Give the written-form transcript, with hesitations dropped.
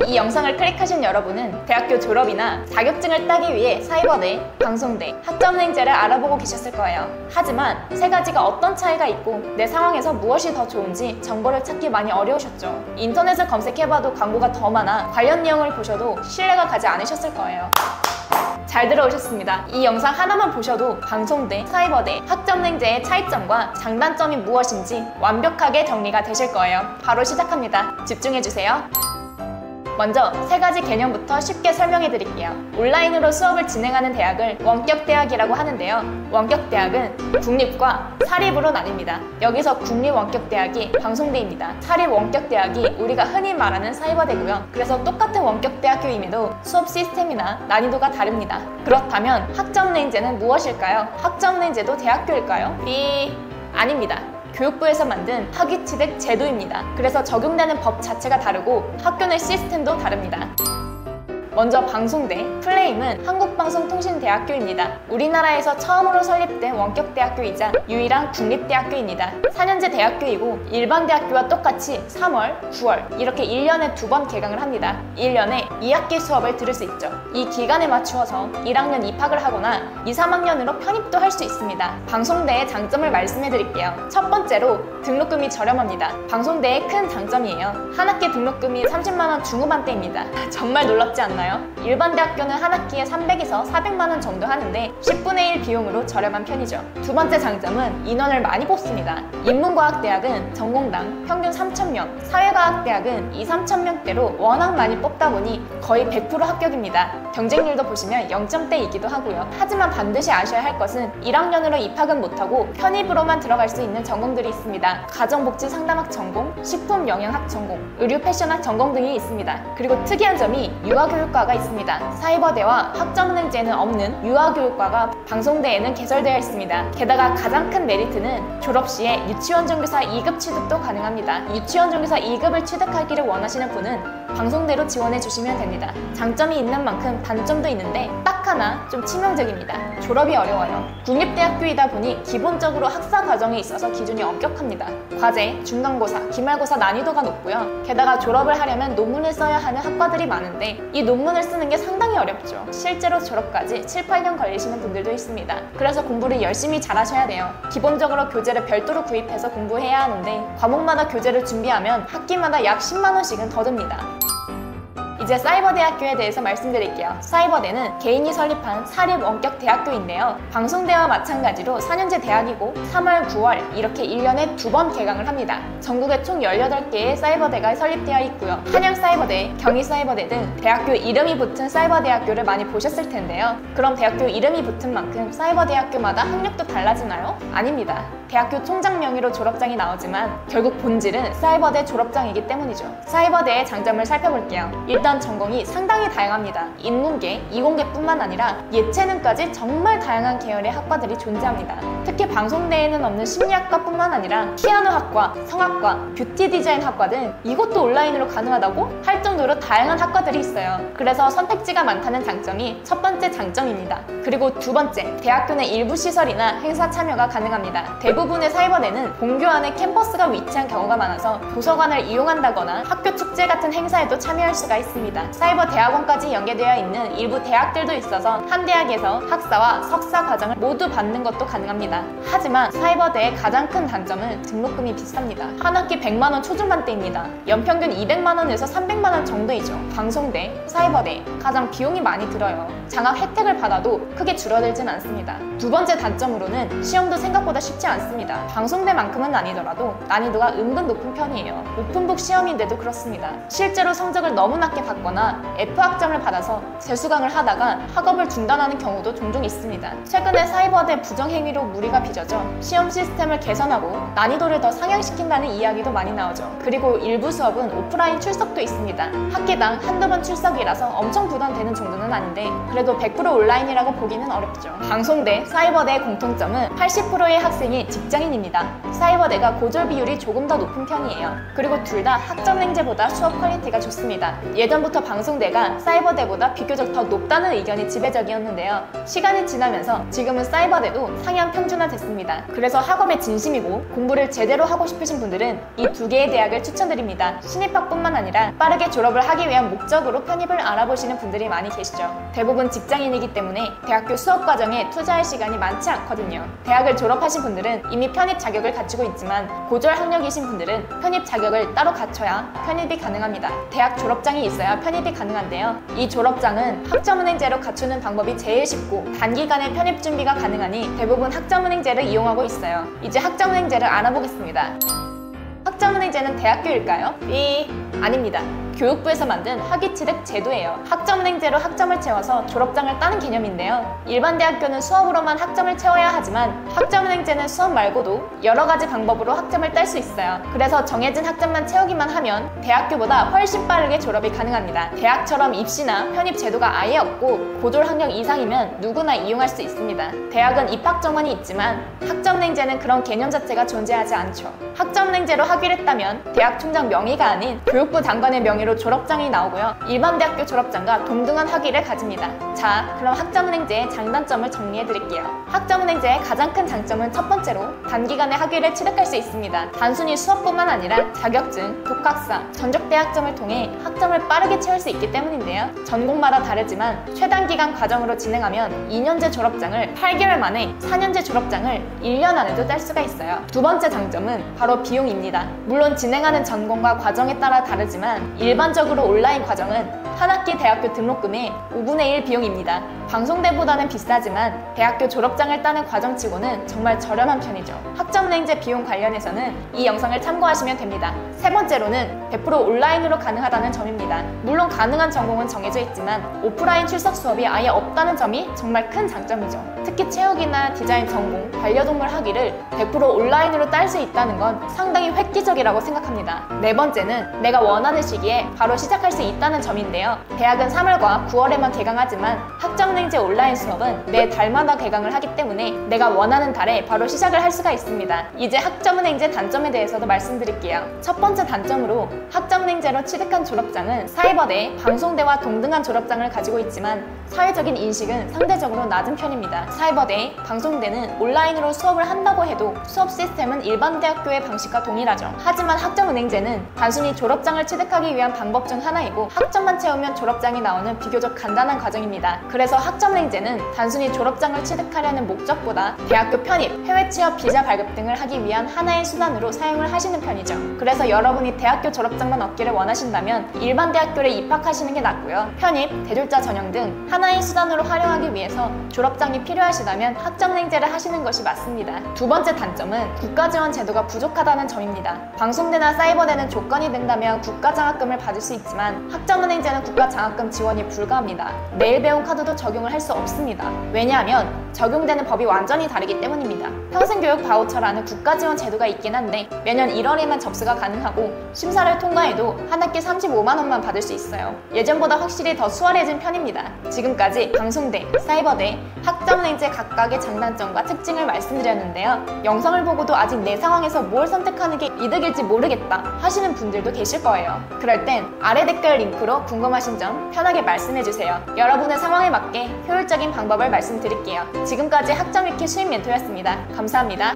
이 영상을 클릭하신 여러분은 대학교 졸업이나 자격증을 따기 위해 사이버대, 방송대, 학점은행제를 알아보고 계셨을 거예요. 하지만 세 가지가 어떤 차이가 있고 내 상황에서 무엇이 더 좋은지 정보를 찾기 많이 어려우셨죠. 인터넷을 검색해봐도 광고가 더 많아 관련 내용을 보셔도 신뢰가 가지 않으셨을 거예요. 잘 들어오셨습니다. 이 영상 하나만 보셔도 방송대, 사이버대, 학점은행제의 차이점과 장단점이 무엇인지 완벽하게 정리가 되실 거예요. 바로 시작합니다. 집중해주세요. 먼저 세 가지 개념부터 쉽게 설명해 드릴게요. 온라인으로 수업을 진행하는 대학을 원격대학이라고 하는데요. 원격대학은 국립과 사립으로 나뉩니다. 여기서 국립원격대학이 방송대입니다. 사립원격대학이 우리가 흔히 말하는 사이버대고요. 그래서 똑같은 원격대학교임에도 수업 시스템이나 난이도가 다릅니다. 그렇다면 학점은행제는 무엇일까요? 학점은행제도 대학교일까요? 아닙니다. 교육부에서 만든 학위취득 제도입니다. 그래서 적용되는 법 자체가 다르고 학교 내 시스템도 다릅니다. 먼저 방송대, 플레임은 한국방송통신대학교입니다. 우리나라에서 처음으로 설립된 원격대학교이자 유일한 국립대학교입니다. 4년제 대학교이고 일반 대학교와 똑같이 3월, 9월 이렇게 1년에 2번 개강을 합니다. 1년에 2학기 수업을 들을 수 있죠. 이 기간에 맞추어서 1학년 입학을 하거나 2, 3학년으로 편입도 할 수 있습니다. 방송대의 장점을 말씀해 드릴게요. 첫 번째로 등록금이 저렴합니다. 방송대의 큰 장점이에요. 한 학기 등록금이 30만원 중후반대입니다. 정말 놀랍지 않나요? 일반 대학교는 한 학기에 300에서 400만원 정도 하는데 10분의 1 비용으로 저렴한 편이죠. 두 번째 장점은 인원을 많이 뽑습니다. 인문과학대학은 전공당 평균 3,000명, 사회과학대학은 2, 3,000명대로 워낙 많이 뽑다 보니 거의 100% 합격입니다. 경쟁률도 보시면 0점대이기도 하고요. 하지만 반드시 아셔야 할 것은 1학년으로 입학은 못하고 편입으로만 들어갈 수 있는 전공들이 있습니다. 가정복지상담학 전공, 식품영양학 전공, 의류패션학 전공 등이 있습니다. 그리고 특이한 점이 유아교육과가 있습니다. 사이버대와 학점은행제에는 없는 유아교육과가 방송대에는 개설되어 있습니다. 게다가 가장 큰 메리트는 졸업 시에 유치원 정교사 2급 취득도 가능합니다. 유치원 정교사 2급을 취득하기를 원하시는 분은 방송대로 지원해 주시면 됩니다. 장점이 있는 만큼 단점도 있는데 딱 하나 좀 치명적입니다. 졸업이 어려워요. 국립대학교이다 보니 기본적으로 학사 과정에 있어서 기준이 엄격합니다. 과제, 중간고사, 기말고사 난이도가 높고요. 게다가 졸업을 하려면 논문을 써야 하는 학과들이 많은데 이 논문을 쓰는 게 상당히 어렵죠. 실제로 졸업까지 7, 8년 걸리시는 분들도 있습니다. 그래서 공부를 열심히 잘 하셔야 돼요. 기본적으로 교재를 별도로 구입해서 공부해야 하는데 과목마다 교재를 준비하면 학기마다 약 10만원씩은 더 듭니다. 이제 사이버대학교에 대해서 말씀드릴게요. 사이버대는 개인이 설립한 사립원격대학교인데요. 방송대와 마찬가지로 4년제 대학이고 3월, 9월 이렇게 1년에 2번 개강을 합니다. 전국에 총 18개의 사이버대가 설립되어 있고요. 한양사이버대, 경희사이버대 등 대학교 이름이 붙은 사이버대학교를 많이 보셨을 텐데요. 그럼 대학교 이름이 붙은 만큼 사이버대학교마다 학력도 달라지나요? 아닙니다. 대학교 총장 명의로 졸업장이 나오지만 결국 본질은 사이버대 졸업장이기 때문이죠. 사이버대의 장점을 살펴볼게요. 일단 전공이 상당히 다양합니다. 인문계, 이공계뿐만 아니라 예체능까지 정말 다양한 계열의 학과들이 존재합니다. 특히 방송대에는 없는 심리학과뿐만 아니라 피아노학과, 성악과, 뷰티 디자인 학과 등 이것도 온라인으로 가능하다고 할 정도로 다양한 학과들이 있어요. 그래서 선택지가 많다는 장점이 첫 번째 장점입니다. 그리고 두 번째, 대학교 내 일부 시설이나 행사 참여가 가능합니다. 대부분의 사이버대는 본교 안에 캠퍼스가 위치한 경우가 많아서 도서관을 이용한다거나 학교 축제 같은 행사에도 참여할 수가 있습니다. 사이버 대학원까지 연계되어 있는 일부 대학들도 있어서 한 대학에서 학사와 석사 과정을 모두 받는 것도 가능합니다. 하지만 사이버대의 가장 큰 단점은 등록금이 비쌉니다. 한 학기 100만원 초중반대입니다. 연평균 200만원에서 300만원 정도이죠. 방송대, 사이버대 가장 비용이 많이 들어요. 장학 혜택을 받아도 크게 줄어들진 않습니다. 두 번째 단점으로는 시험도 생각보다 쉽지 않습니다. 방송대만큼은 아니더라도 난이도가 은근 높은 편이에요. 오픈북 시험인데도 그렇습니다. 실제로 성적을 너무 낮게 받거나 F학점을 받아서 재수강을 하다가 학업을 중단하는 경우도 종종 있습니다. 최근에 사이버대 부정행위로 무리가 빚어져 시험 시스템을 개선하고 난이도를 더 상향시킨다는 이야기도 많이 나오죠. 그리고 일부 수업은 오프라인 출석도 있습니다. 학기당 한두 번 출석이라서 엄청 부담되는 정도는 아닌데 그래도 100% 온라인이라고 보기는 어렵죠. 방송대, 사이버대의 공통점은 80%의 학생이 직장인입니다. 사이버대가 고졸 비율이 조금 더 높은 편이에요. 그리고 둘 다 학점은행제보다 수업 퀄리티가 좋습니다. 예전보다 예전부터 방송대가 사이버대보다 비교적 더 높다는 의견이 지배적이었는데요. 시간이 지나면서 지금은 사이버대도 상향 평준화됐습니다. 그래서 학업에 진심이고 공부를 제대로 하고 싶으신 분들은 이 두 개의 대학을 추천드립니다. 신입학뿐만 아니라 빠르게 졸업을 하기 위한 목적으로 편입을 알아보시는 분들이 많이 계시죠. 대부분 직장인이기 때문에 대학교 수업 과정에 투자할 시간이 많지 않거든요. 대학을 졸업하신 분들은 이미 편입 자격을 갖추고 있지만 고졸 학력이신 분들은 편입 자격을 따로 갖춰야 편입이 가능합니다. 대학 졸업장이 있어야 편입이 가능한데요. 이 졸업장은 학점은행제로 갖추는 방법이 제일 쉽고 단기간에 편입 준비가 가능하니 대부분 학점은행제를 이용하고 있어요. 이제 학점은행제를 알아보겠습니다. 학점은행제는 대학교일까요? 아닙니다. 교육부에서 만든 학위취득 제도예요. 학점은행제로 학점을 채워서 졸업장을 따는 개념인데요. 일반 대학교는 수업으로만 학점을 채워야 하지만 학점은행제는 수업 말고도 여러 가지 방법으로 학점을 딸 수 있어요. 그래서 정해진 학점만 채우기만 하면 대학교보다 훨씬 빠르게 졸업이 가능합니다. 대학처럼 입시나 편입 제도가 아예 없고 고졸 학력 이상이면 누구나 이용할 수 있습니다. 대학은 입학 정원이 있지만 학점은행제는 그런 개념 자체가 존재하지 않죠. 학점은행제로 학위를 따면 대학 총장 명의가 아닌 교육부 장관의 명의로 졸업장이 나오고요. 일반 대학교 졸업장과 동등한 학위를 가집니다. 자, 그럼 학점은행제의 장단점을 정리해드릴게요. 학점은행제의 가장 큰 장점은 첫 번째로 단기간에 학위를 취득할 수 있습니다. 단순히 수업뿐만 아니라 자격증, 독학사, 전적대학점을 통해 학점을 빠르게 채울 수 있기 때문인데요. 전공마다 다르지만 최단기간 과정으로 진행하면 2년제 졸업장을 8개월 만에 4년제 졸업장을 1년 안에도 딸 수가 있어요. 두 번째 장점은 바로 비용입니다. 물론 진행하는 전공과 과정에 따라 다르지만 일반적으로 온라인 과정은 한 학기 대학교 등록금의 5분의 1 비용입니다. 방송대보다는 비싸지만 대학교 졸업장을 따는 과정치고는 정말 저렴한 편이죠. 학점은행제 비용 관련해서는 이 영상을 참고하시면 됩니다. 세 번째로는 100% 온라인으로 가능하다는 점입니다. 물론 가능한 전공은 정해져 있지만 오프라인 출석 수업이 아예 없다는 점이 정말 큰 장점이죠. 특히 체육이나 디자인 전공, 반려동물 학위를 100% 온라인으로 딸 수 있다는 건 상당히 획기적이라고 생각합니다. 네 번째는 내가 원하는 시기에 바로 시작할 수 있다는 점인데요. 대학은 3월과 9월에만 개강하지만 학점은행제 온라인 수업은 매 달마다 개강을 하기 때문에 내가 원하는 달에 바로 시작을 할 수가 있습니다. 이제 학점은행제 단점에 대해서도 말씀드릴게요. 첫 번째 단점으로 학점은행제로 취득한 졸업장은 사이버대, 방송대와 동등한 졸업장을 가지고 있지만 사회적인 인식은 상대적으로 낮은 편입니다. 사이버대, 방송대는 온라인으로 수업을 한다고 해도 수업 시스템은 일반 대학교의 방식과 동일하죠. 하지만 학점은행제는 단순히 졸업장을 취득하기 위한 방법 중 하나이고 학점만 채우면 졸업장이 나오는 비교적 간단한 과정입니다. 그래서 학점은행제는 단순히 졸업장을 취득하려는 목적보다 대학교 편입, 해외 취업 비자 발급 등을 하기 위한 하나의 수단으로 사용을 하시는 편이죠. 그래서 여러분이 대학교 졸업장만 얻기를 원하신다면 일반 대학교에 입학하시는 게 낫고요. 편입, 대졸자 전형 등 하나의 수단으로 활용하기 위해서 졸업장이 필요하시다면 학점은행제를 하시는 것이 맞습니다. 두 번째 단점은 국가지원 제도가 부족하다는 점입니다. 방송대나 사이버대는 조건이 된다면 국가장학금을 받을 수 있지만 학점은행제는 국가장학금 지원이 불가합니다. 내일 배운 카드도 적용을 할 수 없습니다. 왜냐하면 적용되는 법이 완전히 다르기 때문입니다. 평생교육 바우처라는 국가지원 제도가 있긴 한데 매년 1월에만 접수가 가능하고 심사를 통과해도 한 학기 35만 원만 받을 수 있어요. 예전보다 확실히 더 수월해진 편입니다. 지금까지 방송대, 사이버대, 학점은행제 각각의 장단점과 특징을 말씀드렸는데요. 영상을 보고도 아직 내 상황에서 뭘 선택하는 게 이득일지 모르겠다 하시는 분들도 계실 거예요. 그럴 땐 아래 댓글 링크로 궁금하신 점 편하게 말씀해주세요. 여러분의 상황에 맞게 효율적인 방법을 말씀드릴게요. 지금까지 학점위키 수입 멘토였습니다. 감사합니다.